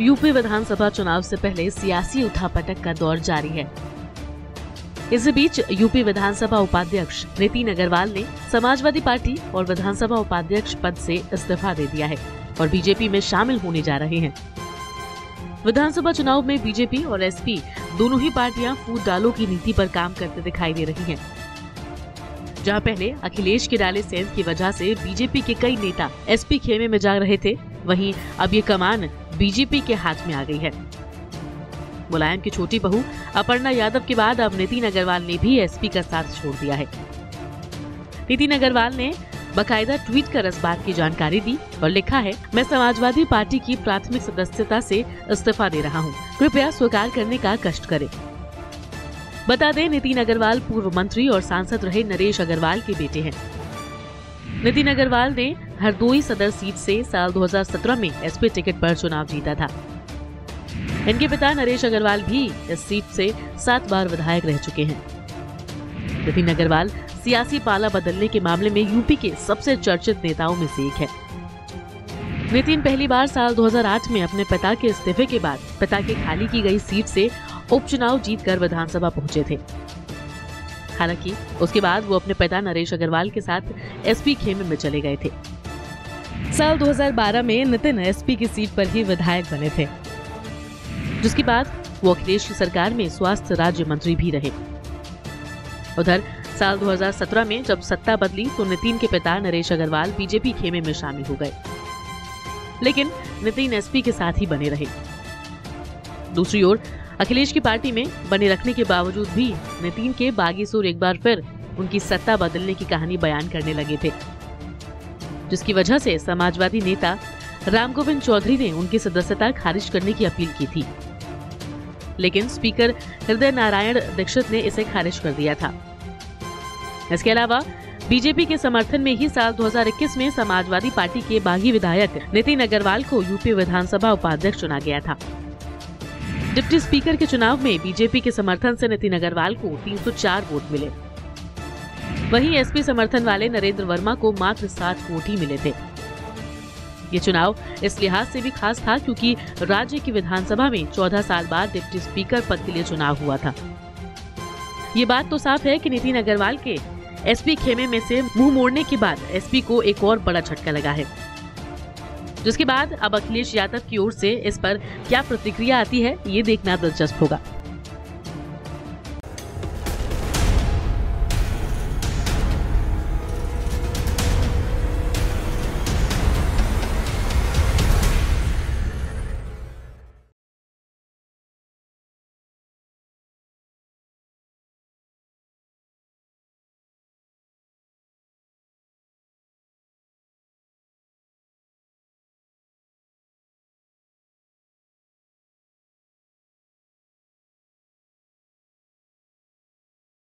UP विधानसभा चुनाव से पहले सियासी उठापटक का दौर जारी है। इसी बीच यूपी विधानसभा उपाध्यक्ष नितिन अग्रवाल ने समाजवादी पार्टी और विधानसभा उपाध्यक्ष पद से इस्तीफा दे दिया है और बीजेपी में शामिल होने जा रहे हैं। विधानसभा चुनाव में बीजेपी और एसपी दोनों ही पार्टियां फूट डालो की नीति पर काम करते दिखाई दे रही हैं। जहां पहले अखिलेश के डाले सेंध की वजह से बीजेपी के कई नेता एसपी खेमे में जा रहे थे, वहीं अब ये कमान बीजेपी के हाथ में आ गई है। मुलायम की छोटी बहू अपर्णा यादव के बाद अब नितिन अग्रवाल ने भी एसपी का साथ छोड़ दिया है। नितिन अग्रवाल ने बाकायदा ट्वीट कर इस बात की जानकारी दी और लिखा है, मैं समाजवादी पार्टी की प्राथमिक सदस्यता से इस्तीफा दे रहा हूं, कृपया स्वीकार करने का कष्ट करें। बता दें, नितिन अग्रवाल पूर्व मंत्री और सांसद रहे नरेश अग्रवाल के बेटे हैं। नितिन अग्रवाल ने हरदोई सदर सीट से साल 2017 में एसपी टिकट पर चुनाव जीता था। इनके पिता नरेश अग्रवाल भी इस सीट से 7 बार विधायक रह चुके हैं। नितिन अग्रवाल सियासी पाला बदलने के मामले में यूपी के सबसे चर्चित नेताओं में से एक है। नितिन पहली बार साल 2008 में अपने पिता के इस्तीफे के बाद पिता के खाली की गई सीट से उपचुनाव जीतकर विधानसभा पहुंचे थे। हालांकि उसके बाद वो अपने पिता नरेश अग्रवाल के साथ एसपी खेमे में चले गए थे। साल 2012 में नितिन एसपी की सीट पर ही विधायक बने थे, जिसके बाद वो अखिलेश की सरकार में स्वास्थ्य राज्य मंत्री भी रहे। उधर साल 2017 में जब सत्ता बदली तो नितिन के पिता नरेश अग्रवाल बीजेपी खेमे में शामिल हो गए, लेकिन नितिन एसपी के साथ ही बने रहे। दूसरी ओर अखिलेश की पार्टी में बने रखने के बावजूद भी नितिन के बागी सुर एक बार फिर उनकी सत्ता बदलने की कहानी बयान करने लगे थे, जिसकी वजह से समाजवादी नेता रामगोविंद चौधरी ने उनकी सदस्यता खारिज करने की अपील की थी, लेकिन स्पीकर हृदय नारायण दीक्षित ने इसे खारिज कर दिया था। इसके अलावा बीजेपी के समर्थन में ही साल 2021 में समाजवादी पार्टी के बागी विधायक नितिन अग्रवाल को यूपी विधानसभा उपाध्यक्ष चुना गया था। डिप्टी स्पीकर के चुनाव में बीजेपी के समर्थन से नितिन अग्रवाल को 304 वोट मिले। वहीं एसपी समर्थन वाले नरेंद्र वर्मा को मात्र 7 वोट ही मिले थे। ये चुनाव इस लिहाज से भी खास था क्योंकि राज्य की विधानसभा में 14 साल बाद डिप्टी स्पीकर पद के लिए चुनाव हुआ था। ये बात तो साफ है कि नितिन अग्रवाल के एसपी खेमे में से मुंह मोड़ने के बाद एसपी को एक और बड़ा झटका लगा है, जिसके बाद अब अखिलेश यादव की ओर से इस पर क्या प्रतिक्रिया आती है, ये देखना दिलचस्प होगा।